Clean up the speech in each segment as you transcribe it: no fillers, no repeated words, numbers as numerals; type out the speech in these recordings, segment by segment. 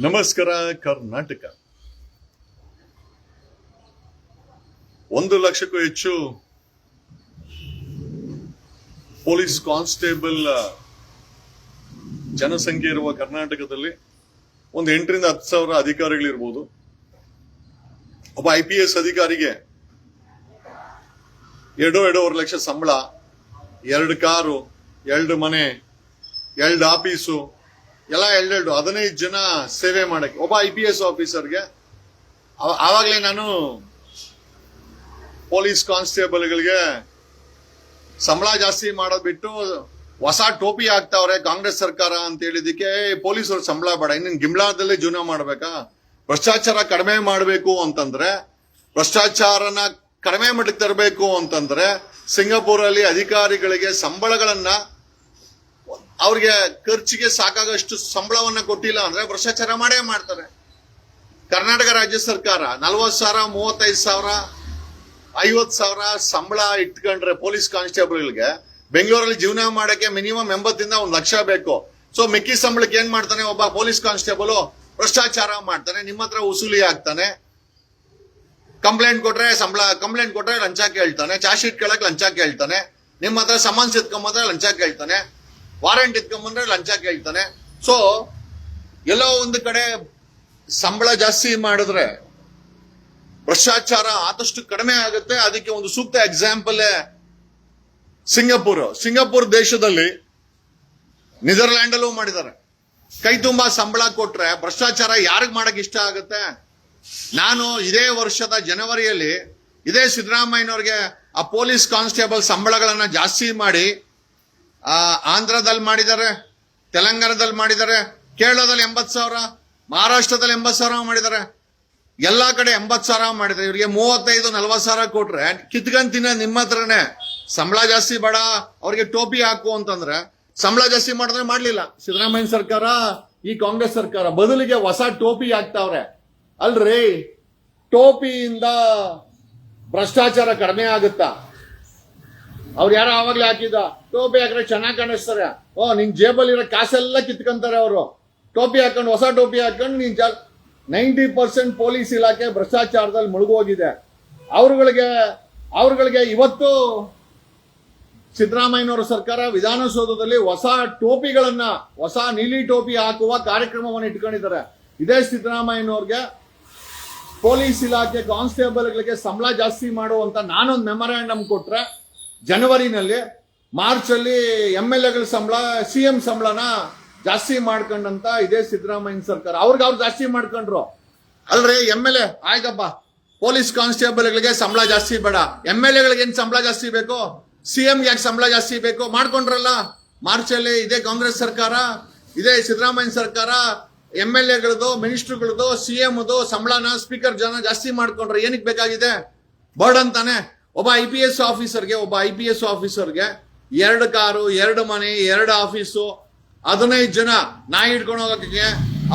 ನಮಸ್ಕಾರ ಕರ್ನಾಟಕ. 1 ಲಕ್ಷಕ್ಕೂ ಹೆಚ್ಚು ಪೊಲೀಸ್ ಕಾನ್ಸ್ಟೇಬಲ್ ಜನಸಂಖ್ಯೆ ಇರುವ ಕರ್ನಾಟಕದಲ್ಲಿ ಒಂದು 8 ರಿಂದ 10 ಸಾವಿರ ಅಧಿಕಾರಿಗಳಿರ್ಬೋದು. ಒಬ್ಬ IPS ಅಧಿಕಾರಿಗೆ 2.5 ಲಕ್ಷ ಸಂಬಳ, 2 ಕಾರು, 2 ಮನೆ, 2 ಆಫೀಸು, ಎಲ್ಲ 15 ಜನ ಸೇವೆ ಮಾಡಕ್ಕೆ ಒಬ್ಬ IPS ಆಫೀಸರ್ಗೆ. ಆವಾಗಲೇ ನಾನು ಪೊಲೀಸ್ ಕಾನ್ಸ್ಟೇಬಲ್ಗಳಿಗೆ ಸಂಬಳ ಜಾಸ್ತಿ ಮಾಡೋದ್ ಬಿಟ್ಟು ಹೊಸ ಟೋಪಿ ಹಾಕ್ತಾವ್ರೆ ಕಾಂಗ್ರೆಸ್ ಸರ್ಕಾರ ಅಂತ ಹೇಳಿದಕ್ಕೆ ಪೊಲೀಸರು ಸಂಬಳ ಬೇಡ, ಇನ್ನು ಗಿಮ್ಲಾದಲ್ಲೇ ಜೀವನ ಮಾಡ್ಬೇಕಾ, ಭ್ರಷ್ಟಾಚಾರ ಕಡಿಮೆ ಮಾಡಬೇಕು ಅಂತಂದ್ರೆ, ಭ್ರಷ್ಟಾಚಾರನ ಕಡಿಮೆ ಮಟ್ಟಕ್ಕೆ ತರಬೇಕು ಅಂತಂದ್ರೆ ಸಿಂಗಾಪುರಲ್ಲಿ ಅಧಿಕಾರಿಗಳಿಗೆ ಸಂಬಳಗಳನ್ನ ಅವ್ರಿಗೆ ಖರ್ಚಿಗೆ ಸಾಕಾಗಷ್ಟು ಸಂಬಳವನ್ನ ಕೊಟ್ಟಿಲ್ಲ ಅಂದ್ರೆ ಭ್ರಷ್ಟಾಚಾರ ಮಾಡೇ ಮಾಡ್ತಾರೆ. ಕರ್ನಾಟಕ ರಾಜ್ಯ ಸರ್ಕಾರ 40,000, 35,000, 50,000 ಸಂಬಳ ಇಟ್ಕೊಂಡ್ರೆ ಪೊಲೀಸ್ ಕಾನ್ಸ್ಟೇಬಲ್ಗೆ ಬೆಂಗಳೂರಲ್ಲಿ ಜೀವನ ಮಾಡಕ್ಕೆ ಮಿನಿಮಮ್ 80 ರಿಂದ 1 ಲಕ್ಷ ಬೇಕು. ಸೊ ಮಿಕ್ಕಿ ಸಂಬಳಕ್ಕೆ ಏನ್ ಮಾಡ್ತಾನೆ ಒಬ್ಬ ಪೊಲೀಸ್ ಕಾನ್ಸ್ಟೇಬಲ್? ಭ್ರಷ್ಟಾಚಾರ ಮಾಡ್ತಾನೆ, ನಿಮ್ಮ ಹತ್ರ ವಸೂಲಿ ಆಗ್ತಾನೆ, ಕಂಪ್ಲೇಂಟ್ ಕೊಟ್ರೆ ಲಂಚ ಕೇಳ್ತಾನೆ, ಚಾರ್ಜ್ ಶೀಟ್ ಕೇಳಕ್ ಲಂಚ ಕೇಳ್ತಾನೆ, ನಿಮ್ಮ ಹತ್ರ ಸಮನ್ಸ್ ಎತ್ಕೊಂಬಂದ್ರೆ ಲಂಚ ಕೇಳ್ತಾನೆ, ವಾರೆಂಟ್ ಎತ್ಕೊಂಬಂದ್ರೆ ಲಂಚ ಕೇಳ್ತಾನೆ. ಸೊ ಎಲ್ಲೋ ಒಂದು ಕಡೆ ಸಂಬಳ ಜಾಸ್ತಿ ಮಾಡಿದ್ರೆ ಭ್ರಷ್ಟಾಚಾರ ಆದಷ್ಟು ಕಡಿಮೆ ಆಗುತ್ತೆ. ಅದಕ್ಕೆ ಒಂದು ಸೂಕ್ತ ಎಕ್ಸಾಂಪಲ್ ಸಿಂಗಾಪುರ್ ದೇಶದಲ್ಲಿ, ನೆದರ್ಲ್ಯಾಂಡ್ ಅಲ್ಲೂ ಮಾಡಿದ್ದಾರೆ. ಕೈ ತುಂಬಾ ಸಂಬಳ ಕೊಟ್ರೆ ಭ್ರಷ್ಟಾಚಾರ ಯಾರಿಗ್ ಮಾಡಕ್ ಇಷ್ಟ ಆಗುತ್ತೆ? ನಾನು ಇದೇ ವರ್ಷದ ಜನವರಿಯಲ್ಲಿ ಇದೇ ಸಿದ್ದರಾಮಯ್ಯನವ್ರಿಗೆ ಆ ಪೊಲೀಸ್ ಕಾನ್ಸ್ಟೇಬಲ್ ಸಂಬಳಗಳನ್ನ ಜಾಸ್ತಿ ಮಾಡಿ ಆಂಧ್ರದಲ್ಲಿ ಮಾಡಿದ್ದಾರೆ, ತೆಲಂಗಾಣದಲ್ಲಿ ಮಾಡಿದ್ದಾರೆ, ಕೇರಳದಲ್ಲಿ 80,000, ಮಹಾರಾಷ್ಟ್ರದಲ್ಲಿ 80,000 ಮಾಡಿದ್ದಾರೆ, ಎಲ್ಲಾ ಕಡೆ 80,000 ಮಾಡಿದ್ದಾರೆ. ಇವರಿಗೆ 35-40,000 ಕೊಟ್ರೆ ಕಿತ್ಕಂತಿನ ನಿಮ್ಮ ಹತ್ರನೇ. ಸಂಬಳ ಜಾಸ್ತಿ ಬೇಡ, ಅವ್ರಿಗೆ ಟೋಪಿ ಹಾಕು ಅಂತಂದ್ರೆ ಸಂಬಳ ಜಾಸ್ತಿ ಮಾಡಿದ್ರೆ ಮಾಡ್ಲಿಲ್ಲ ಸಿದ್ದರಾಮಯ್ಯ ಸರ್ಕಾರ, ಈ ಕಾಂಗ್ರೆಸ್ ಸರ್ಕಾರ. ಬದಲಿಗೆ ಹೊಸ ಟೋಪಿ ಹಾಕ್ತಾವ್ರೆ. ಅಲ್ರಿ, ಟೋಪಿಯಿಂದ ಭ್ರಷ್ಟಾಚಾರ ಕಡಿಮೆ ಆಗುತ್ತಾ? ಅವ್ರು ಯಾರೋ ಆವಾಗ್ಲೇ ಹಾಕಿದ ಟೋಪಿ ಹಾಕ್ರೆ ಚೆನ್ನಾಗಿ ಕಾಣಿಸ್ತಾರೆ. ನಿನ್ ಜೇಬಲ್ಲಿರೋ ಕಾಸೆಲ್ಲ ಕಿತ್ಕೊಂತಾರೆ ಅವರು. ಟೋಪಿ ಹಾಕೊಂಡು, ಹೊಸ ಟೋಪಿ ಹಾಕೊಂಡು 90% ಪೊಲೀಸ್ ಇಲಾಖೆ ಭ್ರಷ್ಟಾಚಾರದಲ್ಲಿ ಮುಳುಗೋಗಿದೆ. ಅವ್ರುಗಳಿಗೆ ಇವತ್ತು ಸಿದ್ದರಾಮಯ್ಯನವರ ಸರ್ಕಾರ ವಿಧಾನಸೌಧದಲ್ಲಿ ಹೊಸ ನೀಲಿ ಟೋಪಿ ಹಾಕುವ ಕಾರ್ಯಕ್ರಮವನ್ನು ಇಟ್ಕೊಂಡಿದ್ದಾರೆ. ಇದೇ ಸಿದ್ದರಾಮಯ್ಯನವ್ರಿಗೆ ಪೊಲೀಸ್ ಇಲಾಖೆ ಕಾನ್ಸ್ಟೇಬಲ್ಗಳಿಗೆ ಸಂಬಳ ಜಾಸ್ತಿ ಮಾಡುವಂತ ನಾನೊಂದು ಮೆಮೊರಾಂಡಮ್ ಕೊಟ್ರೆ, ಜನವರಿನಲ್ಲಿ, ಮಾರ್ಚ್ ಅಲ್ಲಿ MLAಗಳ ಸಂಬಳ, CM ಸಂಬಳನ ಜಾಸ್ತಿ ಮಾಡ್ಕೊಂಡಂತ ಇದೇ ಸಿದ್ದರಾಮಯ್ಯ ಸರ್ಕಾರ. ಅವ್ರು ಜಾಸ್ತಿ ಮಾಡ್ಕೊಂಡ್ರು. ಅಲ್ರಿ, MLA ಆಯ್ತಪ್ಪ, ಪೊಲೀಸ್ ಕಾನ್ಸ್ಟೇಬಲ್ಗಳಿಗೆ ಸಂಬಳ ಜಾಸ್ತಿ ಬೇಡ, MLAಗಳಿಗೆ ಏನ್ ಸಂಬಳ ಜಾಸ್ತಿ ಬೇಕು, CM ಯಾಕೆ ಸಂಬಳ ಜಾಸ್ತಿ ಬೇಕು ಮಾಡ್ಕೊಂಡ್ರಲ್ಲ. ಮಾರ್ಚ್ ಅಲ್ಲಿ ಇದೇ ಕಾಂಗ್ರೆಸ್ ಸರ್ಕಾರ, ಇದೇ ಸಿದ್ದರಾಮಯ್ಯ ಸರ್ಕಾರ MLAಗಳದ್ದು, ಮಿನಿಸ್ಟರ್ಗಳದ್ದು, CMದು ಸಂಬಳನ ಸ್ಪೀಕರ್ ಜನ ಜಾಸ್ತಿ ಮಾಡ್ಕೊಂಡ್ರೆ ಏನಕ್ಕೆ ಬೇಕಾಗಿದೆ? ಬರ್ಡನ್ ತಾನೆ. ಒಬ್ಬ IPS ಆಫೀಸರ್ಗೆ 2 ಕಾರು, 2 ಮನೆ, 2 ಆಫೀಸು, 15 ಜನ ನಾಯಿ ಹಿಡ್ಕೊಂಡು ಹೋಗಕ್ಕೆ,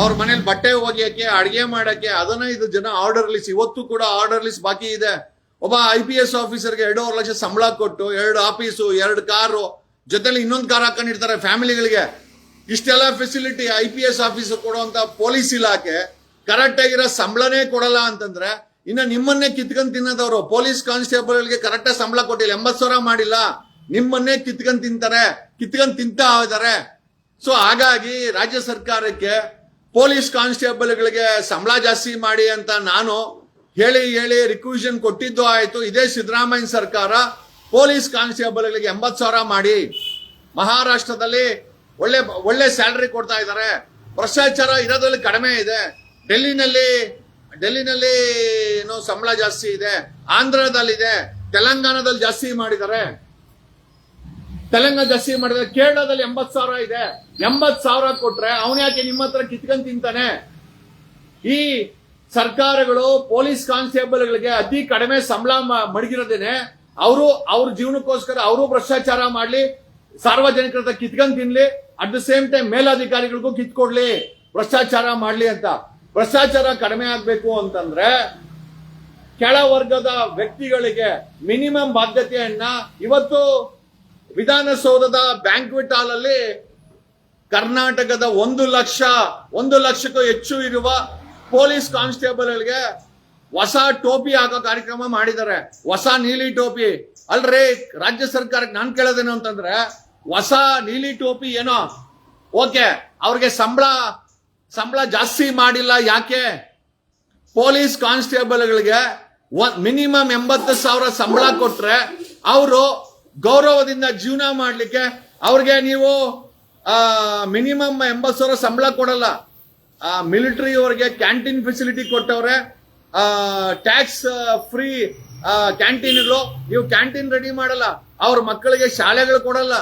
ಅವ್ರ ಮನೇಲಿ ಬಟ್ಟೆ ಒಗೆಯಕ್ಕೆ, ಅಡಿಗೆ ಮಾಡಕ್ಕೆ 15 ಜನ ಆರ್ಡರ್ ಲಿಸ್ಟ್. ಇವತ್ತು ಕೂಡ ಆರ್ಡರ್ ಲಿಸ್ಟ್ ಬಾಕಿ ಇದೆ. ಒಬ್ಬ IPS ಆಫೀಸರ್ಗೆ 2.5 ಲಕ್ಷ ಸಂಬಳ ಕೊಟ್ಟು 2 ಆಫೀಸು, 2 ಕಾರು, ಜೊತೆಲಿ ಇನ್ನೊಂದು ಕಾರ್ ಹಾಕೊಂಡಿರ್ತಾರೆ ಫ್ಯಾಮಿಲಿಗಳಿಗೆ. ಇಷ್ಟೆಲ್ಲ ಫೆಸಿಲಿಟಿ IPS ಆಫೀಸರ್ ಕೊಡುವಂತ ಪೊಲೀಸ್ ಇಲಾಖೆ ಕರೆಕ್ಟ್ ಆಗಿರೋ ಸಂಬಳನೇ ಕೊಡಲ್ಲ ಅಂತಂದ್ರೆ ಇನ್ನ ನಿಮ್ಮನ್ನೇ ಕಿತ್ಕೊಂಡ್ ತಿನ್ನೋದವ್ರು. ಪೊಲೀಸ್ ಕಾನ್ಸ್ಟೇಬಲ್ಗೆ ಕರೆಕ್ಟ್ ಸಂಬಳ ಕೊಟ್ಟಿಲ್ಲ, 80,000 ಮಾಡಿಲ್ಲ, ನಿಮ್ಮನ್ನೇ ಕಿತ್ಕೊಂಡ್ ತಿಂತಾ ಇದಾರೆ. ಸೊ ಹಾಗಾಗಿ ರಾಜ್ಯ ಸರ್ಕಾರಕ್ಕೆ ಪೊಲೀಸ್ ಕಾನ್ಸ್ಟೇಬಲ್ಗಳಿಗೆ ಸಂಬಳ ಜಾಸ್ತಿ ಮಾಡಿ ಅಂತ ನಾನು ಹೇಳಿ ರಿಕ್ವಿಷನ್ ಕೊಟ್ಟಿದ್ದು ಆಯ್ತು. ಇದೇ ಸಿದ್ದರಾಮಯ್ಯ ಸರ್ಕಾರ ಪೊಲೀಸ್ ಕಾನ್ಸ್ಟೇಬಲ್ಗಳಿಗೆ 80,000 ಮಾಡಿ ಮಹಾರಾಷ್ಟ್ರದಲ್ಲಿ ಒಳ್ಳೆ ಸ್ಯಾಲರಿ ಕೊಡ್ತಾ ಇದ್ದಾರೆ. ಭ್ರಷ್ಟಾಚಾರ ಇರೋದ್ರಲ್ಲಿ ಕಡಿಮೆ ಇದೆ. ಡೆಲ್ಲಿನಲ್ಲಿ ಏನೋ ಸಂಬಳ ಜಾಸ್ತಿ ಇದೆ, ಆಂಧ್ರದಲ್ಲಿದೆ, ತೆಲಂಗಾಣದಲ್ಲಿ ಜಾಸ್ತಿ ಮಾಡಿದ್ದಾರೆ, ಕೇರಳದಲ್ಲಿ 80,000 ಇದೆ. 80,000 ಕೊಟ್ರೆ ಅವನ್ ಯಾಕೆ ನಿಮ್ಮ ಹತ್ರ ಕಿತ್ಕೊಂಡ್ ತಿಂತಾನೆ? ಈ ಸರ್ಕಾರಗಳು ಪೊಲೀಸ್ ಕಾನ್ಸ್ಟೇಬಲ್ಗಳಿಗೆ ಅತಿ ಕಡಿಮೆ ಸಂಬಳ ಮಡಗಿರೋದೇನೆ. ಅವ್ರ ಜೀವನಕ್ಕೋಸ್ಕರ ಅವರು ಭ್ರಷ್ಟಾಚಾರ ಮಾಡ್ಲಿ, ಸಾರ್ವಜನಿಕರ ಹತ್ರ ಕಿತ್ಕೊಂಡ್ ತಿನ್ಲಿ, ಅಟ್ ದ ಸೇಮ್ ಟೈಮ್ ಮೇಲಧಿಕಾರಿಗಳಿಗೂ ಕಿತ್ಕೊಡ್ಲಿ, ಭ್ರಷ್ಟಾಚಾರ ಮಾಡ್ಲಿ ಅಂತ. ಭ್ರಷ್ಟಾಚಾರ ಕಡಿಮೆ ಆಗ್ಬೇಕು ಅಂತಂದ್ರೆ ಕೆಳವರ್ಗದ ವ್ಯಕ್ತಿಗಳಿಗೆ ಮಿನಿಮಮ್ ಬಾಧ್ಯತೆಯನ್ನ ಇವತ್ತು ವಿಧಾನಸೌಧದ ಬ್ಯಾಂಕ್ವೆಟ್ ಹಾಲ್ ಅಲ್ಲಿ ಕರ್ನಾಟಕದ 1 ಲಕ್ಷಕ್ಕೂ ಹೆಚ್ಚು ಇರುವ ಪೊಲೀಸ್ ಕಾನ್ಸ್ಟೇಬಲ್ಗಳಿಗೆ ಹೊಸ ಟೋಪಿ ಹಾಕೋ ಕಾರ್ಯಕ್ರಮ ಮಾಡಿದ್ದಾರೆ. ಹೊಸ ನೀಲಿ ಟೋಪಿ ಅಲ್ರಿ. ರಾಜ್ಯ ಸರ್ಕಾರಕ್ಕೆ ನಾನ್ ಕೇಳೋದೇನು ಅಂತಂದ್ರೆ, ಹೊಸ ನೀಲಿ ಟೋಪಿ ಏನೋ ಓಕೆ, ಅವ್ರಿಗೆ ಸಂಬಳ ಜಾಸ್ತಿ ಮಾಡಿಲ್ಲ. ಯಾಕೆ? ಪೊಲೀಸ್ ಕಾನ್ಸ್ಟೇಬಲ್ಗಳಿಗೆ ಮಿನಿಮಮ್ 80,000 ಸಂಬಳ ಕೊಟ್ರೆ ಅವರು ಗೌರವದಿಂದ ಜೀವನ ಮಾಡ್ಲಿಕ್ಕೆ ಅವ್ರಿಗೆ ನೀವು ಮಿನಿಮಮ್ 80,000 ಸಂಬಳ ಕೊಡಲ್ಲ. ಮಿಲಿಟರಿ ಅವ್ರಿಗೆ ಕ್ಯಾಂಟೀನ್ ಫೆಸಿಲಿಟಿ ಕೊಟ್ಟವ್ರೆ, ಟ್ಯಾಕ್ಸ್ ಫ್ರೀ ಕ್ಯಾಂಟೀನ್ಗಳು. ನೀವು ಕ್ಯಾಂಟೀನ್ ರೆಡಿ ಮಾಡಲ್ಲ, ಅವ್ರ ಮಕ್ಕಳಿಗೆ ಶಾಲೆಗಳು ಕೊಡಲ್ಲ,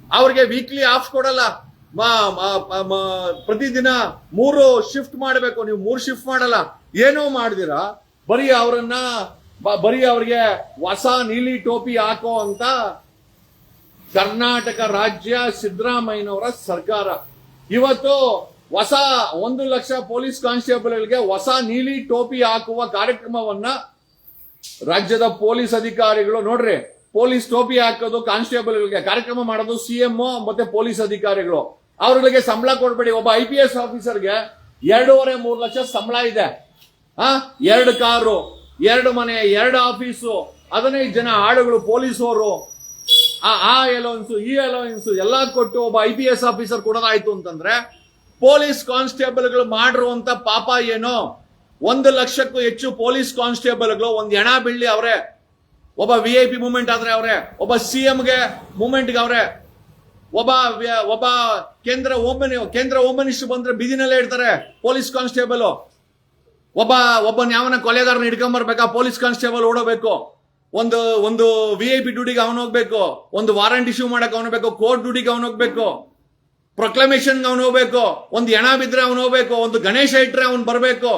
ಅವ್ರಿಗೆ ವೀಕ್ಲಿ ಆಫ್ ಕೊಡಲ್ಲ. ಪ್ರತಿದಿನ 3 ಶಿಫ್ಟ್ ಮಾಡಬೇಕು, ನೀವು 3 ಶಿಫ್ಟ್ ಮಾಡಲ್ಲ. ಏನೋ ಮಾಡಿದಿರಾ, ಬರೀ ಅವ್ರಿಗೆ ಹೊಸ ನೀಲಿ ಟೋಪಿ ಹಾಕೋ ಅಂತ ಕರ್ನಾಟಕ ರಾಜ್ಯ ಸಿದ್ದರಾಮಯ್ಯನವರ ಸರ್ಕಾರ ಇವತ್ತು ಹೊಸ 1 ಲಕ್ಷ ಪೊಲೀಸ್ ಕಾನ್ಸ್ಟೇಬಲ್ಗಳಿಗೆ ಹೊಸ ನೀಲಿ ಟೋಪಿ ಹಾಕುವ ಕಾರ್ಯಕ್ರಮವನ್ನ ರಾಜ್ಯದ ಪೊಲೀಸ್ ಅಧಿಕಾರಿಗಳು ನೋಡ್ರಿ, ಪೊಲೀಸ್ ಟೋಪಿ ಹಾಕೋದು ಕಾನ್ಸ್ಟೇಬಲ್ಗಳಿಗೆ ಕಾರ್ಯಕ್ರಮ ಮಾಡೋದು ಸಿಎಂ ಮತ್ತೆ ಪೊಲೀಸ್ ಅಧಿಕಾರಿಗಳು. ಅವ್ರಿಗೆ ಸಂಬಳ ಕೊಡ್ಬೇಡಿ. ಒಬ್ಬ IPS ಆಫೀಸರ್ಗೆ 2.5-3 ಲಕ್ಷ ಸಂಬಳ ಇದೆ. 2 ಕಾರು, 2 ಮನೆ, 2 ಆಫೀಸು, 15 ಜನ ಆಳುಗಳು ಪೊಲೀಸವರು, ಆ ಅಲೋನ್ಸು ಈ ಅಲೋನ್ಸು ಎಲ್ಲ ಕೊಟ್ಟು ಒಬ್ಬ IPS ಆಫೀಸರ್ ಕೊಡೋದಾಯ್ತು ಅಂತಂದ್ರೆ, ಪೊಲೀಸ್ ಕಾನ್ಸ್ಟೇಬಲ್ಗಳು ಮಾಡಿರುವಂತ ಪಾಪ ಏನೋ? 1 ಲಕ್ಷಕ್ಕೂ ಹೆಚ್ಚು ಪೊಲೀಸ್ ಕಾನ್ಸ್ಟೇಬಲ್ಗಳು ಒಂದು ಹೆಣ ಬೀಳ್ಲಿ ಅವ್ರೆ. ಒಬ್ಬ VIP ಮೂವ್ಮೆಂಟ್ ಆದ್ರೆ ಅವ್ರೆ, ಒಬ್ಬ CMಗೆ ಮೂವ್ಮೆಂಟ್ಗೆ ಅವ್ರೆ, ಒಬ್ಬ ಕೇಂದ್ರ ಹೋಮ್ ಮಿನಿಸ್ಟರ್ ಬಂದ್ರೆ ಬೀದಿನಲ್ಲೇ ಇಡ್ತಾರೆ ಪೊಲೀಸ್ ಕಾನ್ಸ್ಟೇಬಲ್. ಒಬ್ಬ ಯಾವನ ಕೊಲೆಗಾರನ ಹಿಡ್ಕೊಂಬರ್ಬೇಕಾ ಪೊಲೀಸ್ ಕಾನ್ಸ್ಟೇಬಲ್ ಓಡೋಬೇಕು. ಒಂದು VIP ಡ್ಯೂಟಿಗೆ ಅವನು ಹೋಗ್ಬೇಕು, ಒಂದು ವಾರಂಟ್ ಇಶ್ಯೂ ಮಾಡಕ್ ಅವನು ಹೋಗ್ಬೇಕು, ಕೋರ್ಟ್ ಡ್ಯೂಟಿಗೆ ಅವನು ಹೋಗ್ಬೇಕು, ಪ್ರೊಕ್ಲಮೇಷನ್ ಅವನು ಹೋಗ್ಬೇಕು, ಒಂದು ಹೆಣ ಬಿದ್ರೆ ಅವನು ಹೋಗ್ಬೇಕು, ಒಂದು ಗಣೇಶ ಇಟ್ರೆ ಅವನು ಬರಬೇಕು,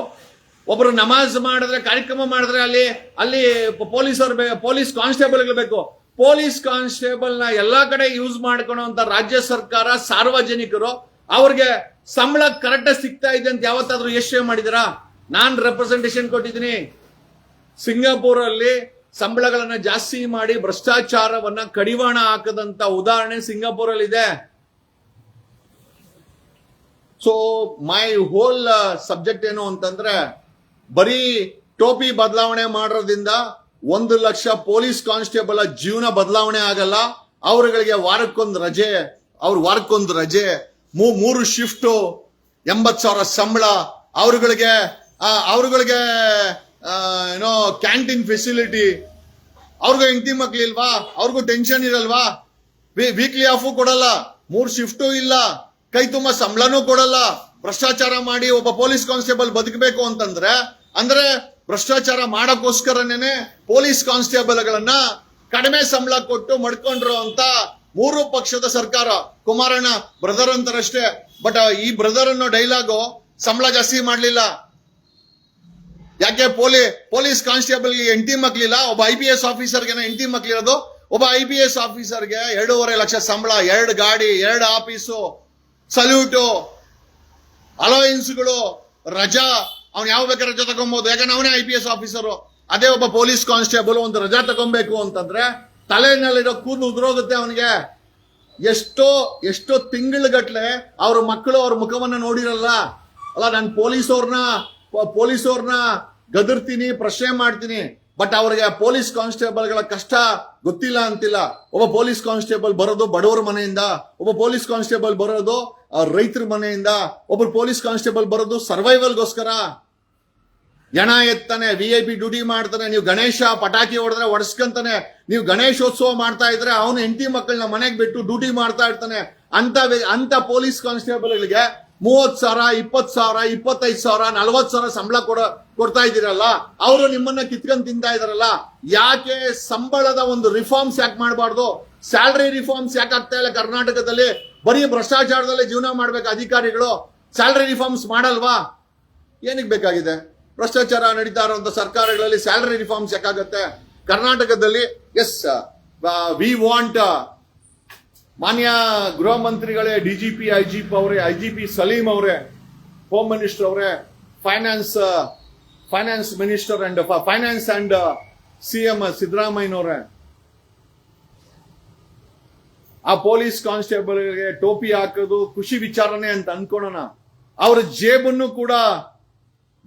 ಒಬ್ರು ನಮಾಜ್ ಮಾಡಿದ್ರೆ ಕಾರ್ಯಕ್ರಮ ಮಾಡಿದ್ರೆ ಅಲ್ಲಿ ಪೊಲೀಸ್ ಕಾನ್ಸ್ಟೇಬಲ್ ಬೇಕು. ಪೊಲೀಸ್ ಕಾನ್ಸ್ಟೇಬಲ್ ನ ಎಲ್ಲಾ ಕಡೆ ಯೂಸ್ ಮಾಡ್ಕೊಳ್ಳುವಂತ ರಾಜ್ಯ ಸರ್ಕಾರ, ಸಾರ್ವಜನಿಕರು ಅವ್ರಿಗೆ ಸಂಬಳ ಕರೆಕ್ಟ್ ಸಿಗ್ತಾ ಇದೆ ಅಂತ ಯಾವತ್ತಾದ್ರೂ ಯೋಚನೆ ಮಾಡಿದಿರಾ? ನಾನ್ ರೆಪ್ರೆಸೆಂಟೇಷನ್ ಕೊಟ್ಟಿದ್ದೀನಿ. ಸಿಂಗಾಪುರ್ ಅಲ್ಲಿ ಸಂಬಳಗಳನ್ನ ಜಾಸ್ತಿ ಮಾಡಿ ಭ್ರಷ್ಟಾಚಾರವನ್ನ ಕಡಿವಾಣ ಹಾಕದಂತ ಉದಾಹರಣೆ ಸಿಂಗಾಪುರ್ ಅಲ್ಲಿ ಇದೆ. ಸೊ ಮೈ ಹೋಲ್ ಸಬ್ಜೆಕ್ಟ್ ಏನು ಅಂತಂದ್ರೆ, ಬರೀ ಟೋಪಿ ಬದಲಾವಣೆ ಮಾಡೋದ್ರಿಂದ 1 ಲಕ್ಷ ಪೊಲೀಸ್ ಕಾನ್ಸ್ಟೇಬಲ್ ಜೀವನ ಬದಲಾವಣೆ ಆಗಲ್ಲ. ಅವರುಗಳಿಗೆ ವಾರಕ್ಕೊಂದು ರಜೆ, 3 ಶಿಫ್ಟ್, 80,000 ಸಂಬಳ, ಅವ್ರುಗಳಿಗೆ ಏನೋ ಕ್ಯಾಂಟೀನ್ ಫೆಸಿಲಿಟಿ. ಅವ್ರಿಗೂ ಹೆಂಡತಿ ಮಕ್ಳಿಲ್ವಾ? ಅವ್ರಿಗೂ ಟೆನ್ಷನ್ ಇರಲ್ವಾ? ವೀಕ್ಲಿ ಆಫು ಕೊಡಲ್ಲ, 3 ಶಿಫ್ಟು ಇಲ್ಲ, ಕೈ ತುಂಬಾ ಸಂಬಳನೂ ಕೊಡಲ್ಲ. ಭ್ರಷ್ಟಾಚಾರ ಮಾಡಿ ಒಬ್ಬ ಪೊಲೀಸ್ ಕಾನ್ಸ್ಟೇಬಲ್ ಬದುಕಬೇಕು ಅಂದ್ರೆ ಭ್ರಷ್ಟಾಚಾರ ಮಾಡಕ್ಕೋಸ್ಕರನೇ ಪೊಲೀಸ್ ಕಾನ್ಸ್ಟೇಬಲ್ಗಳನ್ನ ಕಡಿಮೆ ಸಂಬಳ ಕೊಟ್ಟು ಮಡ್ಕೊಂಡ್ರು ಅಂತ 3 ಪಕ್ಷದ ಸರ್ಕಾರ. ಕುಮಾರಣ್ಣ ಬ್ರದರ್ ಅಂತಾರಷ್ಟೇ, ಬಟ್ ಈ ಬ್ರದರ್ ಅನ್ನೋ ಡೈಲಾಗು ಸಂಬಳ ಜಾಸ್ತಿ ಮಾಡ್ಲಿಲ್ಲ. ಯಾಕೆ? ಪೊಲೀಸ್ ಕಾನ್ಸ್ಟೇಬಲ್ಗೆ ಹೆಂಡತಿ ಮಕ್ಳಿಲ್ಲ. ಒಬ್ಬ IPS ಆಫೀಸರ್ಗೆ ಹೆಂಡತಿ ಮಕ್ಳಿರೋದು. ಒಬ್ಬ IPS ಆಫೀಸರ್ಗೆ 2.5 ಲಕ್ಷ ಸಂಬಳ, 2 ಗಾಡಿ, 2 ಆಫೀಸು, ಸಲ್ಯೂಟು, ಅಲೋಯನ್ಸ್ಗಳು, ರಜಾ. ಅವ್ನು ಯಾವ ಬೇಕಾದ್ರೆ ರಜಾ ತಗೊಬಹುದು, ಯಾಕಂದ್ರೆ ಅವನೇ IPS ಆಫೀಸರು. ಅದೇ ಒಬ್ಬ ಪೊಲೀಸ್ ಕಾನ್ಸ್ಟೇಬಲ್ ಒಂದು ರಜಾ ತಗೊಬೇಕು ಅಂತಂದ್ರೆ ತಲೆನಲ್ಲಿರೋ ಕೂದಲು ಉದುರೋಗುತ್ತೆ ಅವನಿಗೆ. ಎಷ್ಟೋ ತಿಂಗಳಗಟ್ಲೆ ಅವ್ರ ಮಕ್ಕಳು ಅವ್ರ ಮುಖವನ್ನ ನೋಡಿರಲ್ಲ. ಅಲ್ಲ, ನಾನು ಪೊಲೀಸವ್ರನ್ನ ಗದರ್ತೀನಿ, ಪ್ರಶ್ನೆ ಮಾಡ್ತೀನಿ, ಬಟ್ ಅವ್ರಿಗೆ ಪೊಲೀಸ್ ಕಾನ್ಸ್ಟೇಬಲ್ಗಳ ಕಷ್ಟ ಗೊತ್ತಿಲ್ಲ ಅಂತಿಲ್ಲ. ಒಬ್ಬ ಪೊಲೀಸ್ ಕಾನ್ಸ್ಟೇಬಲ್ ಬರೋದು ಬಡವರ ಮನೆಯಿಂದ, ಒಬ್ಬ ಪೊಲೀಸ್ ಕಾನ್ಸ್ಟೇಬಲ್ ಬರೋದು ರೈತರ ಮನೆಯಿಂದ, ಒಬ್ಬ ಪೊಲೀಸ್ ಕಾನ್ಸ್ಟೇಬಲ್ ಬರೋದು ಸರ್ವೈವಲ್ಗೋಸ್ಕರ. ಹೆಣ ಎತ್ತಾನೆ, VIP ಡ್ಯೂಟಿ ಮಾಡ್ತಾನೆ. ನೀವು ಗಣೇಶ ಪಟಾಕಿ ಹೊಡೆದ್ರೆ ಒಡಸ್ಕಂತಾನೆ. ನೀವು ಗಣೇಶೋತ್ಸವ ಮಾಡ್ತಾ ಇದ್ರೆ ಅವನು ಹೆಂಡತಿ ಮಕ್ಕಳನ್ನ ಮನೆಗೆ ಬಿಟ್ಟು ಡ್ಯೂಟಿ ಮಾಡ್ತಾ ಇರ್ತಾನೆ. ಅಂತ ಪೊಲೀಸ್ ಕಾನ್ಸ್ಟೇಬಲ್ಗಳಿಗೆ 30,000, 20,000, 25,000, 40,000 ಸಂಬಳ ಕೊಡ್ತಾ ಇದ್ದೀರಲ್ಲ. ಅವರು ನಿಮ್ಮನ್ನ ಕಿತ್ಕೊಂಡ್ ತಿಂತಾ ಇದಾರಲ್ಲ. ಯಾಕೆ ಸಂಬಳದ ಒಂದು ರಿಫಾರ್ಮ್ಸ್ ಯಾಕೆ ಮಾಡಬಾರ್ದು? ಸ್ಯಾಲರಿ ರಿಫಾರ್ಮ್ಸ್ ಯಾಕೆ ಆಗ್ತಾ ಇಲ್ಲ ಕರ್ನಾಟಕದಲ್ಲಿ? ಬರೀ ಭ್ರಷ್ಟಾಚಾರದಲ್ಲಿ ಜೀವನ ಮಾಡ್ಬೇಕು ಅಧಿಕಾರಿಗಳು, ಸ್ಯಾಲರಿ ರಿಫಾರ್ಮ್ಸ್ ಮಾಡಲ್ವಾ? ಏನಕ್ಕೆ ಬೇಕಾಗಿದೆ? ಭ್ರಷ್ಟಾಚಾರ ನಡೀತಾ ಇರುವಂತ ಸರ್ಕಾರಗಳಲ್ಲಿ ಸ್ಯಾಲರಿ ರಿಫಾರ್ಮ್ಸ್ ಯಾಕಾಗತ್ತೆ? ಕರ್ನಾಟಕದಲ್ಲಿ ಎಸ್ ವಿ ವಾಂಟ್ ಮಾನ್ಯ ಗೃಹ ಮಂತ್ರಿಗಳೇ, DGP, IGP ಅವರೇ, IGP ಸಲೀಂ ಅವರೇ, ಹೋಮ್ ಮಿನಿಸ್ಟರ್ ಅವರೇ, finance minister and finance and CM ಸಿದ್ದರಾಮಯ್ಯನವರೇ, ಆ ಪೊಲೀಸ್ ಕಾನ್ಸ್ಟೇಬಲ್ಗೆ ಟೋಪಿ ಹಾಕೋದು ಖುಷಿ ವಿಚಾರನೆ ಅಂತ ಅನ್ಕೊಳ್ಳೋಣ. ಅವ್ರ ಜೇಬನ್ನು ಕೂಡ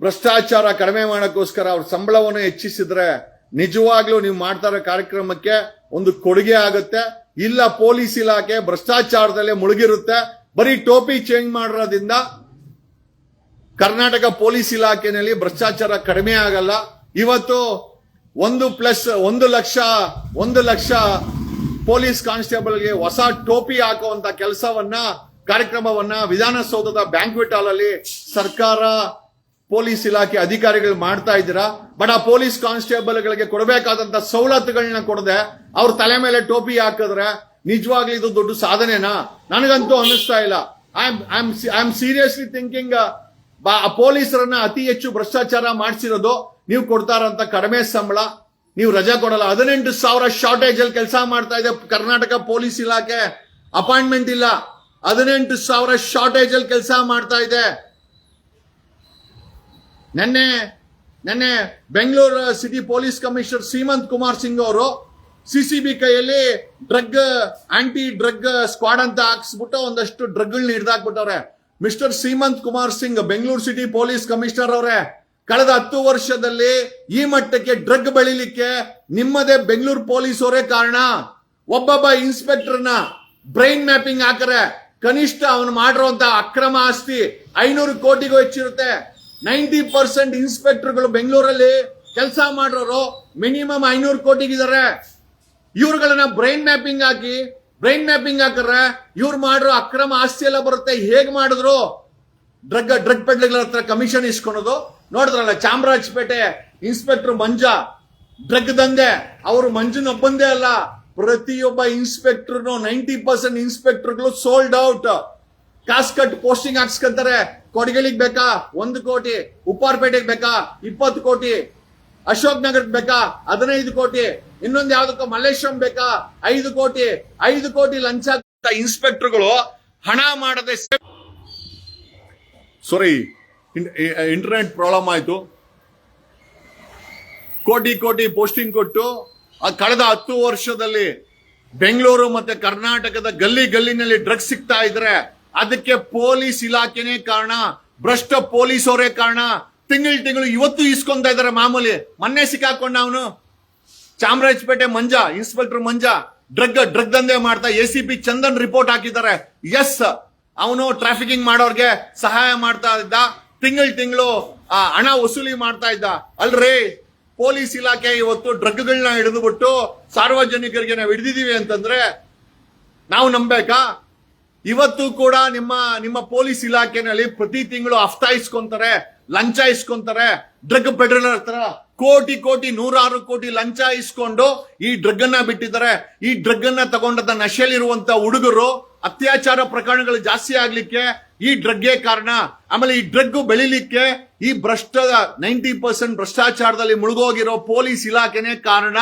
ಭ್ರಷ್ಟಾಚಾರ ಕಡಿಮೆ ಮಾಡೋಕ್ಕೋಸ್ಕರ ಅವ್ರ ಸಂಬಳವನ್ನು ಹೆಚ್ಚಿಸಿದ್ರೆ ನಿಜವಾಗ್ಲೂ ನೀವು ಮಾಡ್ತಾ ಇರೋ ಕಾರ್ಯಕ್ರಮಕ್ಕೆ ಒಂದು ಕೊಡುಗೆ ಆಗುತ್ತೆ. ಇಲ್ಲ ಪೊಲೀಸ್ ಇಲಾಖೆ ಭ್ರಷ್ಟಾಚಾರದಲ್ಲೇ ಮುಳುಗಿರುತ್ತೆ. ಬರೀ ಟೋಪಿ ಚೇಂಜ್ ಮಾಡಿರೋದ್ರಿಂದ ಕರ್ನಾಟಕ ಪೊಲೀಸ್ ಇಲಾಖೆಯಲ್ಲಿ ಭ್ರಷ್ಟಾಚಾರ ಕಡಿಮೆ ಆಗಲ್ಲ. ಇವತ್ತು 1 ಲಕ್ಷ ಪೊಲೀಸ್ ಕಾನ್ಸ್ಟೇಬಲ್ಗೆ ಹೊಸ ಟೋಪಿ ಹಾಕುವಂತ ಕಾರ್ಯಕ್ರಮವನ್ನ ವಿಧಾನಸೌಧದ ಬ್ಯಾಂಕ್ವೆಟ್ ಹಾಲ್ ಅಲ್ಲಿ ಸರ್ಕಾರ ಪೊಲೀಸ್ ಇಲಾಖೆ ಅಧಿಕಾರಿಗಳು ಮಾಡ್ತಾ ಇದ್ದೀರಾ. ಬಟ್ ಆ ಪೊಲೀಸ್ ಕಾನ್ಸ್ಟೇಬಲ್ಗಳಿಗೆ ಕೊಡಬೇಕಾದಂತ ಸವಲತ್ತುಗಳನ್ನ ಕೊಡದೆ ಅವ್ರ ತಲೆ ಮೇಲೆ ಟೋಪಿ ಹಾಕಿದ್ರೆ ನಿಜವಾಗ್ಲೂ ಇದು ದೊಡ್ಡ ಸಾಧನೆನಾ? ನನಗಂತೂ ಅನ್ನಿಸ್ತಾ ಇಲ್ಲ. ಐ ಆಮ್ ಸೀರಿಯಸ್ಲಿ ಥಿಂಕಿಂಗ್ ಪೊಲೀಸರನ್ನ ಅತಿ ಹೆಚ್ಚು ಭ್ರಷ್ಟಾಚಾರ ಮಾಡಿಸಿರೋದು ನೀವು ಕೊಡ್ತಾ ಇರೋಂತ ಕಡಿಮೆ ಸಂಬಳ, ನೀವು ರಜಾ ಕೊಡಲ್ಲ. 18,000 ಶಾರ್ಟೇಜ್ ಅಲ್ಲಿ ಕೆಲಸ ಮಾಡ್ತಾ ಇದೆ ಕರ್ನಾಟಕ ಪೊಲೀಸ್ ಇಲಾಖೆ. ಅಪಾಯಿಂಟ್ಮೆಂಟ್ ಇಲ್ಲ, 18,000 ಶಾರ್ಟೇಜ್ ಅಲ್ಲಿ ಕೆಲಸ ಮಾಡ್ತಾ ಇದೆ. ನೆನ್ನೆ Bengaluru city police commissioner Seemanth Kumar Singh ಅವರು ಸಿಸಿಬಿ ಕೈಯಲ್ಲಿ ಆಂಟಿ ಡ್ರಗ್ ಸ್ಕ್ವಾಡ್ ಅಂತ ಹಾಕ್ಸ್ಬಿಟ್ಟು ಒಂದಷ್ಟು ಡ್ರಗ್ಗಳನ್ನ ಹಿಡಿದಾಕ್ಬಿಟ್ಟವ್ರೆ. Mister Seemanth Kumar Singh Bengaluru city police commissioner ಅವರೇ, ಕಳೆದ 10 ವರ್ಷದಲ್ಲಿ ಈ ಮಟ್ಟಕ್ಕೆ ಡ್ರಗ್ ಬೆಳಿಲಿಕ್ಕೆ ನಿಮ್ಮದೇ ಬೆಂಗಳೂರು ಪೊಲೀಸ್ ಅವರೇ ಕಾರಣ. ಒಬ್ಬೊಬ್ಬ ಇನ್ಸ್ಪೆಕ್ಟರ್ನ ಬ್ರೈನ್ ಮ್ಯಾಪಿಂಗ್ ಹಾಕರೆ ಕನಿಷ್ಠ ಅವನು ಮಾಡಿರುವಂತ ಅಕ್ರಮ ಆಸ್ತಿ 500 ಕೋಟಿಗೂ ಹೆಚ್ಚಿರುತ್ತೆ. 90% ಇನ್ಸ್ಪೆಕ್ಟರ್ಗಳು ಬೆಂಗಳೂರಲ್ಲಿ ಕೆಲಸ ಮಾಡೋರು ಮಿನಿಮಮ್ 500 ಕೋಟಿಗಿದ್ದಾರೆ. ಇವ್ರುಗಳನ್ನ ಬ್ರೈನ್ ಮ್ಯಾಪಿಂಗ್ ಹಾಕಿದ್ರೆ ಇವ್ರು ಮಾಡಿರೋ ಅಕ್ರಮ ಆಸ್ತಿ ಎಲ್ಲ ಬರುತ್ತೆ. ಹೇಗ್ ಮಾಡಿದ್ರು? ಡ್ರಗ್ ಪೆಡ್ಲರ್ಗಳ ಹತ್ರ ಕಮಿಷನ್ ಇಸ್ಕೊಳೋದು ನೋಡಿದ್ರಲ್ಲ. ಚಾಮರಾಜಪೇಟೆ ಇನ್ಸ್ಪೆಕ್ಟರ್ ಮಂಜಾ ಡ್ರಗ್ ದಂಧೆ, ಅವರು ಮಂಜುನೊಬ್ಬಂದೇ ಅಲ್ಲ, ಪ್ರತಿಯೊಬ್ಬ ಇನ್ಸ್ಪೆಕ್ಟರ್ 90% ಇನ್ಸ್ಪೆಕ್ಟರ್ಗಳು ಸೋಲ್ಡ್ ಔಟ್. ಕಾಸ್ಕಟ್ ಪೋಸ್ಟಿಂಗ್ ಹಾಕ್ಸ್ಕೊಂತಾರೆ. ಕೊಡಗಲಿಗೆ ಬೇಕಾ 1 ಕೋಟಿ, ಉಪ್ಪಾರಪೇಟೆಗೆ ಬೇಕಾ 20 ಕೋಟಿ, ಅಶೋಕ್ ನಗರಕ್ಕೆ ಬೇಕಾ 15 ಕೋಟಿ, ಇನ್ನೊಂದು ಯಾವ್ದಕ್ಕ ಮಲ್ಲೇಶ್ವರಂ ಬೇಕಾ 5 ಕೋಟಿ ಲಂಚ ಇನ್ಸ್ಪೆಕ್ಟರ್ಗಳು ಹಣ ಮಾಡದೆ. ಸಾರಿ, ಇಂಟರ್ನೆಟ್ ಪ್ರಾಬ್ಲಮ್ ಆಯ್ತು. ಕೋಟಿ ಪೋಸ್ಟಿಂಗ್ ಕೊಟ್ಟು ಕಳೆದ 10 ವರ್ಷದಲ್ಲಿ ಬೆಂಗಳೂರು ಮತ್ತೆ ಕರ್ನಾಟಕದ ಗಲ್ಲಿನಲ್ಲಿ ಡ್ರಗ್ಸ್ ಸಿಗ್ತಾ ಇದ್ರೆ ಅದಕ್ಕೆ ಪೊಲೀಸ್ ಇಲಾಖೆನೇ ಕಾರಣ, ಭ್ರಷ್ಟ ಪೊಲೀಸ್ ಅವರೇ ಕಾರಣ. ತಿಂಗಳು ಇವತ್ತು ಇಸ್ಕೊಂತ ಇದಾರೆ ಮಾಮೂಲಿ. ಮೊನ್ನೆ ಸಿಕ್ಕಾಕೊಂಡ ಅವನು ಚಾಮರಾಜಪೇಟೆ ಇನ್ಸ್ಪೆಕ್ಟರ್ ಮಂಜಾ ಡ್ರಗ್ ದಂಧೆ ಮಾಡ್ತಾ ACP ಚಂದನ್ ರಿಪೋರ್ಟ್ ಹಾಕಿದ್ದಾರೆ. ಎಸ್, ಅವನು ಟ್ರಾಫಿಕಿಂಗ್ ಮಾಡೋರ್ಗೆ ಸಹಾಯ ಮಾಡ್ತಾ ಇದ್ದ, ತಿಂಗಳು ಹಣ ವಸೂಲಿ ಮಾಡ್ತಾ ಇದ್ದ. ಅಲ್ರಿ, ಪೊಲೀಸ್ ಇಲಾಖೆ ಇವತ್ತು ಡ್ರಗ್ಗಳನ್ನ ಹಿಡಿದುಬಿಟ್ಟು ಸಾರ್ವಜನಿಕರಿಗೆ ನಾವು ಹಿಡಿದಿದೀವಿ ಅಂತಂದ್ರೆ ನಾವು ನಂಬೇಕಾ? ಇವತ್ತು ಕೂಡ ನಿಮ್ಮ ಪೊಲೀಸ್ ಇಲಾಖೆನಲ್ಲಿ ಪ್ರತಿ ತಿಂಗಳು ಹಫ್ತಾ ಇಸ್ಕೊಂತಾರೆ, ಲಂಚ ಇಸ್ಕೊಂತಾರೆ. ಡ್ರಗ್ ಪೆಡ್ರಲರ್ ಹತ್ರ ಕೋಟಿ 106 ಕೋಟಿ ಲಂಚ ಇಸ್ಕೊಂಡು ಈ ಡ್ರಗ್ ಅನ್ನ ಬಿಟ್ಟಿದ್ದಾರೆ. ಈ ಡ್ರಗ್ ಅನ್ನ ತಗೊಂಡಂತ ನಶೆಯಲ್ಲಿರುವಂತ ಹುಡುಗರು ಅತ್ಯಾಚಾರ ಪ್ರಕರಣಗಳು ಜಾಸ್ತಿ ಆಗ್ಲಿಕ್ಕೆ ಈ ಡ್ರಗ್ಗೆ ಕಾರಣ. ಆಮೇಲೆ ಈ ಡ್ರಗ್ ಬೆಳಿಲಿಕ್ಕೆ ಈ 90% ಭ್ರಷ್ಟಾಚಾರದಲ್ಲಿ ಮುಳುಗೋಗಿರೋ ಪೊಲೀಸ್ ಇಲಾಖೆನೇ ಕಾರಣ.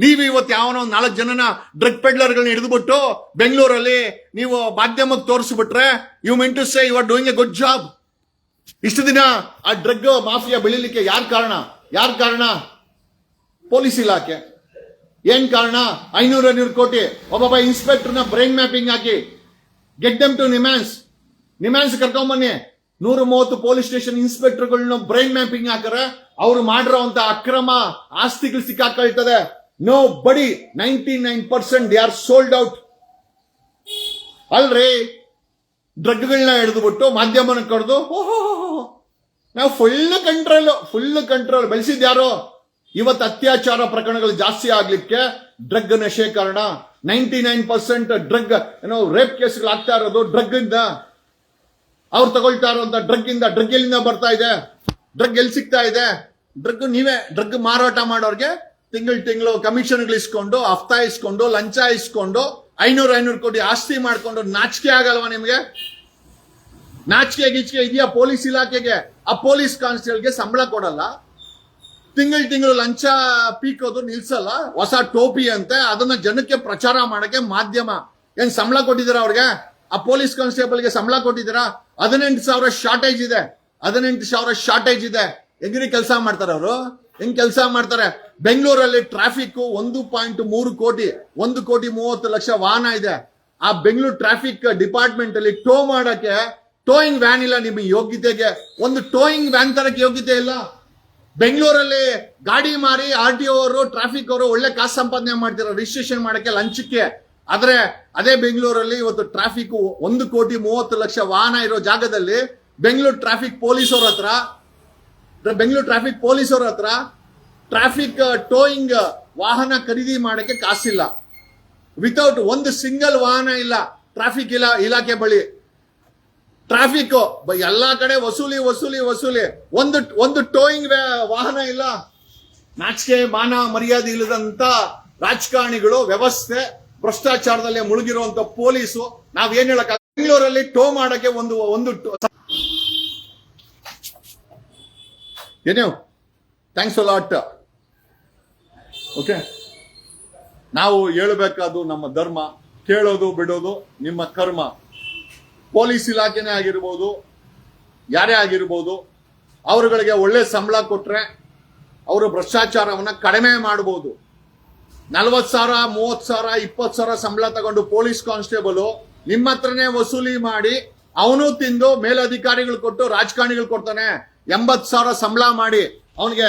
ನೀವು ಇವತ್ತು ಯಾವನೋ 4 ಜನನ ಡ್ರಗ್ ಪೆಡ್ಲರ್ಗಳನ್ನ ಹಿಡಿದುಬಿಟ್ಟು ಬೆಂಗಳೂರಲ್ಲಿ ನೀವು ಮಾಧ್ಯಮಕ್ಕೆ ತೋರಿಸ್ಬಿಟ್ರೆ you mean to say you are doing a good job. ಇಷ್ಟು ದಿನ ಆ ಡ್ರಗ್ ಮಾಫಿಯಾ ಬೆಳಿಲಿಕ್ಕೆ ಯಾರು ಕಾರಣ? ಪೊಲೀಸ್ ಇಲಾಖೆ. ಏನ್ ಕಾರಣ? 500 ಕೋಟಿ. ಒಬ್ಬೊಬ್ಬ ಇನ್ಸ್ಪೆಕ್ಟರ್ನ ಬ್ರೈನ್ ಮ್ಯಾಪಿಂಗ್ ಹಾಕಿ ಗೆಟ್ ದೆಮ್ ಟು ನಿಮ್ಯಾನ್ಸ್ ಕರ್ಕೊಂಬನ್ನಿ. 130 ಪೊಲೀಸ್ ಸ್ಟೇಷನ್ ಇನ್ಸ್ಪೆಕ್ಟರ್ಗಳನ್ನ ಬ್ರೈನ್ ಮ್ಯಾಪಿಂಗ್ ಹಾಕರೆ ಅವ್ರು ಮಾಡಿರೋಂತ ಅಕ್ರಮ ಆಸ್ತಿಗಳು ಸಿಕ್ಕಾಕೊಳ್ತದೆ. ನೋ ಬಡಿ 99% ದೇ ಆರ್ ಸೋಲ್ಡ್ ಔಟ್. ಅಲ್ರಿ, ಡ್ರಗ್ಗಳನ್ನ ಹಿಡಿದುಬಿಟ್ಟು ಮಾಧ್ಯಮನ ಕರೆದು ನಾವು ಫುಲ್ ಕಂಟ್ರೋಲ್ ಬೆಳೆಸಿದ್ಯಾರೋ? ಇವತ್ತು ಅತ್ಯಾಚಾರ ಪ್ರಕರಣಗಳು ಜಾಸ್ತಿ ಆಗ್ಲಿಕ್ಕೆ ಡ್ರಗ್ ನಶೆ ಕಾರಣ. 99% ಡ್ರಗ್ ರೇಪ್ ಕೇಸ್ಗಳು ಆಗ್ತಾ ಇರೋದು ಡ್ರಗ್ ಇಂದ. ಅವ್ರು ತಗೊಳ್ತಾ ಇರೋಂತ ಡ್ರಗ್ ಎಲ್ಲಿಂದ ಬರ್ತಾ ಇದೆ? ಡ್ರಗ್ ಎಲ್ಲಿ ಸಿಗ್ತಾ ಇದೆ? ನೀವೇ ಡ್ರಗ್ ಮಾರಾಟ ಮಾಡೋರ್ಗೆ ತಿಂಗಳು ಕಮಿಷನ್ಗಳು ಇಸ್ಕೊಂಡು, ಹಫ್ತಾ ಇಸ್ಕೊಂಡು, ಲಂಚ ಇಸ್ಕೊಂಡು 500 ಕೋಟಿ ಆಸ್ತಿ ಮಾಡ್ಕೊಂಡು ನಾಚಿಕೆ ಆಗಲ್ವಾ ನಿಮ್ಗೆ? ನಾಚಿಕೆ ಗೀಚಿಕೆ ಇದೆಯಾ ಪೊಲೀಸ್ ಇಲಾಖೆಗೆ? ಆ ಪೊಲೀಸ್ ಕಾನ್ಸ್ಟೇಬಲ್ಗೆ ಸಂಬಳ ಕೊಡಲ್ಲ, ತಿಂಗಳು ಲಂಚ ಪೀಕೋದು ನಿಲ್ಸಲ್ಲ, ಹೊಸ ಟೋಪಿ ಅಂತೆ, ಅದನ್ನ ಜನಕ್ಕೆ ಪ್ರಚಾರ ಮಾಡಕ್ಕೆ ಮಾಧ್ಯಮ. ಏನ್ ಸಂಬಳ ಕೊಟ್ಟಿದ್ದೀರಾ ಅವ್ರಿಗೆ? ಆ ಪೊಲೀಸ್ ಕಾನ್ಸ್ಟೇಬಲ್ಗೆ ಸಂಬಳ ಕೊಟ್ಟಿದ್ದೀರಾ? 18,000 ಶಾರ್ಟೇಜ್ ಇದೆ. ಹೆಂಗ್ರಿ ಕೆಲಸ ಮಾಡ್ತಾರೆ ಅವರು? ಹೆಂಗ್ ಕೆಲಸ ಮಾಡ್ತಾರೆ? ಬೆಂಗಳೂರಲ್ಲಿ ಟ್ರಾಫಿಕ್ 1.3 ಕೋಟಿ, 1,30,00,000 ವಾಹನ ಇದೆ. ಆ ಬೆಂಗಳೂರು ಟ್ರಾಫಿಕ್ ಡಿಪಾರ್ಟ್ಮೆಂಟ್ ಅಲ್ಲಿ ಟೋ ಮಾಡಕ್ಕೆ ಟೋಯಿಂಗ್ ವ್ಯಾನ್ ಇಲ್ಲ. ನಿಮ್ಮ ಯೋಗ್ಯತೆಗೆ ಒಂದು ಟೋಯಿಂಗ್ ವ್ಯಾನ್ ತರಕ್ಕೆ ಯೋಗ್ಯತೆ ಇಲ್ಲ. ಬೆಂಗಳೂರಲ್ಲಿ ಗಾಡಿ ಮಾರಿ RTO ಅವರು ಟ್ರಾಫಿಕ್ ಅವರು ಒಳ್ಳೆ ಕಾಸು ಸಂಪಾದನೆ ಮಾಡ್ತಿರೋ ರಿಜಿಸ್ಟ್ರೇಷನ್ ಮಾಡಕ್ಕೆ ಲಂಚಕ್ಕೆ. ಆದ್ರೆ ಅದೇ ಬೆಂಗಳೂರಲ್ಲಿ ಇವತ್ತು ಟ್ರಾಫಿಕ್ 1,30,00,000 ವಾಹನ ಇರೋ ಜಾಗದಲ್ಲಿ ಬೆಂಗಳೂರು ಟ್ರಾಫಿಕ್ ಪೊಲೀಸವ್ರ ಹತ್ರ ಟ್ರಾಫಿಕ್ ಟೋಯಿಂಗ್ ವಾಹನ ಖರೀದಿ ಮಾಡಕ್ಕೆ ಕಾಸಿಲ್ಲ. ವಿತೌಟ್ ಒಂದು ಸಿಂಗಲ್ ವಾಹನ ಇಲ್ಲ ಟ್ರಾಫಿಕ್ ಇಲಾಖೆ ಬಳಿ. ಟ್ರಾಫಿಕ್ ಎಲ್ಲಾ ಕಡೆ ವಸೂಲಿ. ಒಂದು ಟೋಯಿಂಗ್ ವಾಹನ ಇಲ್ಲ. ನಾಚಿಕೆ ಮಾನ ಮರ್ಯಾದೆ ಇಲ್ಲದಂತ ರಾಜಕಾರಣಿಗಳು, ವ್ಯವಸ್ಥೆ, ಭ್ರಷ್ಟಾಚಾರದಲ್ಲೇ ಮುಳುಗಿರುವಂತ ಪೊಲೀಸು. ನಾವೇನ್ ಹೇಳಕ್, ಬೆಂಗಳೂರಲ್ಲಿ ಟೋ ಮಾಡಕ್ಕೆ ಒಂದು ಏನು ಥ್ಯಾಂಕ್ಸ್ ಅ ಲಾಟ್. ಓಕೆ, ನಾವು ಹೇಳಬೇಕಾದ್ದು ನಮ್ಮ ಧರ್ಮ, ಕೇಳೋದು ಬಿಡೋದು ನಿಮ್ಮ ಕರ್ಮ. ಪೊಲೀಸ್ ಇಲಾಖೆನೇ ಆಗಿರ್ಬೋದು, ಯಾರೇ ಆಗಿರ್ಬೋದು, ಅವರುಗಳಿಗೆ ಒಳ್ಳೆ ಸಂಬಳ ಕೊಟ್ರೆ ಅವರು ಭ್ರಷ್ಟಾಚಾರವನ್ನ ಕಡಿಮೆ ಮಾಡಬಹುದು. 40,000, 30,000, 20,000 ಸಂಬಳ ತಗೊಂಡು ಪೊಲೀಸ್ ಕಾನ್ಸ್ಟೇಬಲ್ ನಿಮ್ಮ ಹತ್ರನೇ ವಸೂಲಿ ಮಾಡಿ ಅವನು ತಿಂದು ಮೇಲಧಿಕಾರಿಗಳು ಕೊಟ್ಟು ರಾಜಕಾರಣಿಗಳು ಕೊಡ್ತಾನೆ. 80,000 ಸಂಬಳ ಮಾಡಿ ಅವನಿಗೆ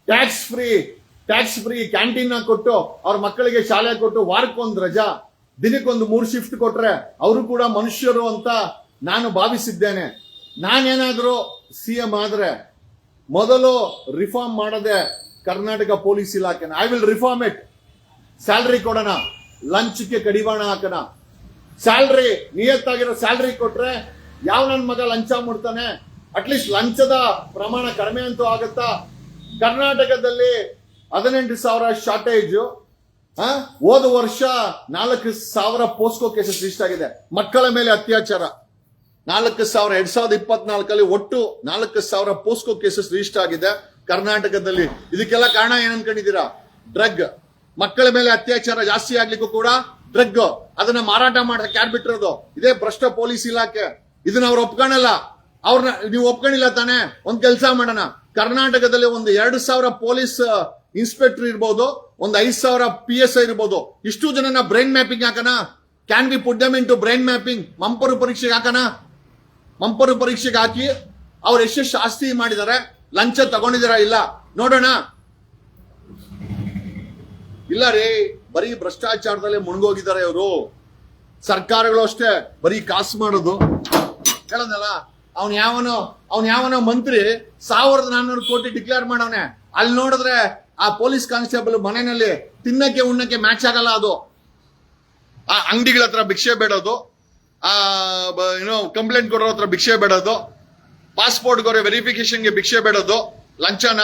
ಟ್ಯಾಕ್ಸ್ ಫ್ರೀ ಕ್ಯಾಂಟೀನ್ ಕೊಟ್ಟು ಅವ್ರ ಮಕ್ಕಳಿಗೆ ಶಾಲೆ ಕೊಟ್ಟು ವಾರಕ್ಕೊಂದು ರಜಾ, ದಿನಕ್ಕೊಂದು 3 ಶಿಫ್ಟ್ ಕೊಟ್ರೆ ಅವರು ಕೂಡ ಮನುಷ್ಯರು ಅಂತ ನಾನು ಭಾವಿಸಿದ್ದೇನೆ. ನಾನೇನಾದ್ರೂ CM ಆದ್ರೆ ಮೊದಲು ರಿಫಾರ್ಮ್ ಮಾಡದೆ ಕರ್ನಾಟಕ ಪೊಲೀಸ್ ಇಲಾಖೆನ I will reform it. Salary ಕೊಡೋಣ, ಲಂಚ್ಗೆ ಕಡಿವಾಣ ಹಾಕೋಣ. ಸ್ಯಾಲ್ರಿ ನಿಯತ್ತಾಗಿರೋ ಸ್ಯಾಲ್ರಿ ಕೊಟ್ರೆ ಯಾವ ನನ್ನ ಮಗ ಲಂಚ ಮುಡ್ತಾನೆ? ಅಟ್ಲೀಸ್ಟ್ ಲಂಚದ ಪ್ರಮಾಣ ಕಡಿಮೆ ಅಂತೂ ಆಗುತ್ತಾ? ಕರ್ನಾಟಕದಲ್ಲಿ 18,000 ಶಾರ್ಟೇಜ್. ಹೋದ ವರ್ಷ 4,000 ಪೋಸ್ಕೋ ಕೇಸಸ್ ರಿಜಿಸ್ಟರ್ ಆಗಿದೆ. ಮಕ್ಕಳ ಮೇಲೆ ಅತ್ಯಾಚಾರ 4,000. 2024 ಒಟ್ಟು 4,000 ಪೋಸ್ಕೋ ಕೇಸಸ್ ರಿಜಿಸ್ಟರ್ ಆಗಿದೆ ಕರ್ನಾಟಕದಲ್ಲಿ. ಇದಕ್ಕೆಲ್ಲ ಕಾರಣ ಏನ್ ಅನ್ಕೊಂಡಿದ್ದೀರಾ? ಡ್ರಗ್. ಮಕ್ಕಳ ಮೇಲೆ ಅತ್ಯಾಚಾರ ಜಾಸ್ತಿ ಆಗ್ಲಿಕ್ಕೂ ಕೂಡ ಡ್ರಗ್, ಅದನ್ನ ಮಾರಾಟ ಮಾಡಕ್ಕೆ ಯಾರು ಬಿಟ್ಟಿರೋದು? ಇದೇ ಭ್ರಷ್ಟ ಪೊಲೀಸ್ ಇಲಾಖೆ. ಇದನ್ನ ಅವ್ರು ಒಪ್ಕೊಳ್ಳಲ್ಲ. ಅವ್ರನ್ನ ನೀವು ಒಪ್ಕೊಂಡಿಲ್ಲ ತಾನೆ? ಒಂದ್ ಕೆಲಸ ಮಾಡೋಣ, ಕರ್ನಾಟಕದಲ್ಲಿ ಒಂದು 2,000 ಪೊಲೀಸ್ ಇನ್ಸ್ಪೆಕ್ಟರ್ ಇರ್ಬೋದು, ಒಂದು 5,000 PSI ಇರ್ಬೋದು. ಇಷ್ಟು ಜನನ ಬ್ರೈನ್ ಮ್ಯಾಪಿಂಗ್ ಹಾಕೋಣ. Can be put them into brain mapping. ಮಂಪರು ಪರೀಕ್ಷೆಗೆ ಹಾಕೋಣ. ಮಂಪರು ಪರೀಕ್ಷೆಗೆ ಹಾಕಿ ಅವ್ರು ಎಷ್ಟೆಷ್ಟು ಆಸ್ತಿ ಮಾಡಿದ್ದಾರೆ, ಲಂಚ ತಗೊಂಡಿದಾರ ಇಲ್ಲ ನೋಡೋಣ. ಇಲ್ಲ ರೀ, ಬರೀ ಭ್ರಷ್ಟಾಚಾರದಲ್ಲೇ ಮುಳುಗೋಗಿದ್ದಾರೆ ಇವರು. ಸರ್ಕಾರಗಳು ಅಷ್ಟೇ ಬರೀ ಕಾಸು ಮಾಡೋದು. ಹೇಳೋದಲ್ಲ, ಅವನ್ ಯಾವನೋ ಮಂತ್ರಿ 1,400 ಕೋಟಿ ಡಿಕ್ಲೇರ್ ಮಾಡವನೆ. ಅಲ್ಲಿ ನೋಡಿದ್ರೆ ಆ ಪೊಲೀಸ್ ಕಾನ್ಸ್ಟೇಬಲ್ ಮನೆಯಲ್ಲಿ ತಿನ್ನಕ್ಕೆ ಉಣ್ಣಕ್ಕೆ ಮ್ಯಾಚ್ ಆಗಲ್ಲ. ಅದು ಆ ಅಂಗಡಿಗಳ ಹತ್ರ ಭಿಕ್ಷೆ ಬೇಡೋದು, ಕಂಪ್ಲೇಂಟ್ ಕೊಡೋರ ಹತ್ರ ಭಿಕ್ಷೆ ಬೇಡೋದು, ಪಾಸ್ಪೋರ್ಟ್ ಗೋರೆ ವೆರಿಫಿಕೇಶನ್ಗೆ ಭಿಕ್ಷೆ ಬೇಡೋದು, ಲಂಚನ.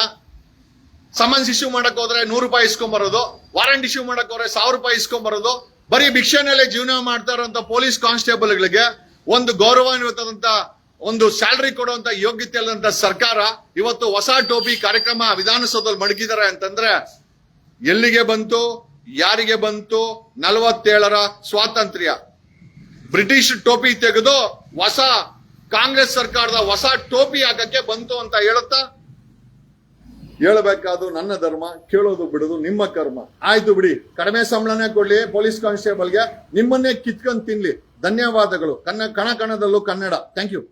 ಸಮನ್ಸ್ ಇಶ್ಯೂ ಮಾಡಕ್ ಹೋದ್ರೆ 100 ರೂಪಾಯಿ ಇಸ್ಕೊಂಬರೋದು, ವಾರಂಟ್ ಇಶ್ಯೂ ಮಾಡಕ್ ಹೋದ್ರೆ 1,000 ರೂಪಾಯಿ ಇಸ್ಕೊಂಬರೋದು. ಬರೀ ಭಿಕ್ಷೆನಲ್ಲೇ ಜೀವನ ಮಾಡ್ತಾ ಇರುವಂತ ಪೊಲೀಸ್ ಕಾನ್ಸ್ಟೇಬಲ್ಗಳಿಗೆ ಒಂದು ಗೌರವಾನ್ವಿತದಂತ ಒಂದು ಸ್ಯಾಲರಿ ಕೊಡುವಂತ ಯೋಗ್ಯತೆ ಇಲ್ಲದಂತ ಸರ್ಕಾರ ಇವತ್ತು ಹೊಸ ಟೋಪಿ ಕಾರ್ಯಕ್ರಮ ವಿಧಾನಸೌಧದಲ್ಲಿ ಮಡಗಿದ್ದಾರೆ ಅಂತಂದ್ರೆ ಎಲ್ಲಿಗೆ ಬಂತು? ಯಾರಿಗೆ ಬಂತು 47ರ ಸ್ವಾತಂತ್ರ್ಯ? ಬ್ರಿಟಿಷ್ ಟೋಪಿ ತೆಗೆದು ಹೊಸ ಕಾಂಗ್ರೆಸ್ ಸರ್ಕಾರದ ಹೊಸ ಟೋಪಿ ಹಾಕಕ್ಕೆ ಬಂತು ಅಂತ ಹೇಳುತ್ತಾ ಹೇಳಬೇಕಾದ್ರು ನನ್ನ ಧರ್ಮ, ಕೇಳೋದು ಬಿಡೋದು ನಿಮ್ಮ ಕರ್ಮ. ಆಯ್ತು ಬಿಡಿ, ಕಡಿಮೆ ಸಂಬಳನೇ ಕೊಡ್ಲಿ ಪೊಲೀಸ್ ಕಾನ್ಸ್ಟೇಬಲ್ಗೆ, ನಿಮ್ಮನ್ನೇ ಕಿತ್ಕೊಂಡ್ ತಿನ್ಲಿ. ಧನ್ಯವಾದಗಳು. ಕಣ ಕಣದಲ್ಲೂ ಕನ್ನಡ. Thank you.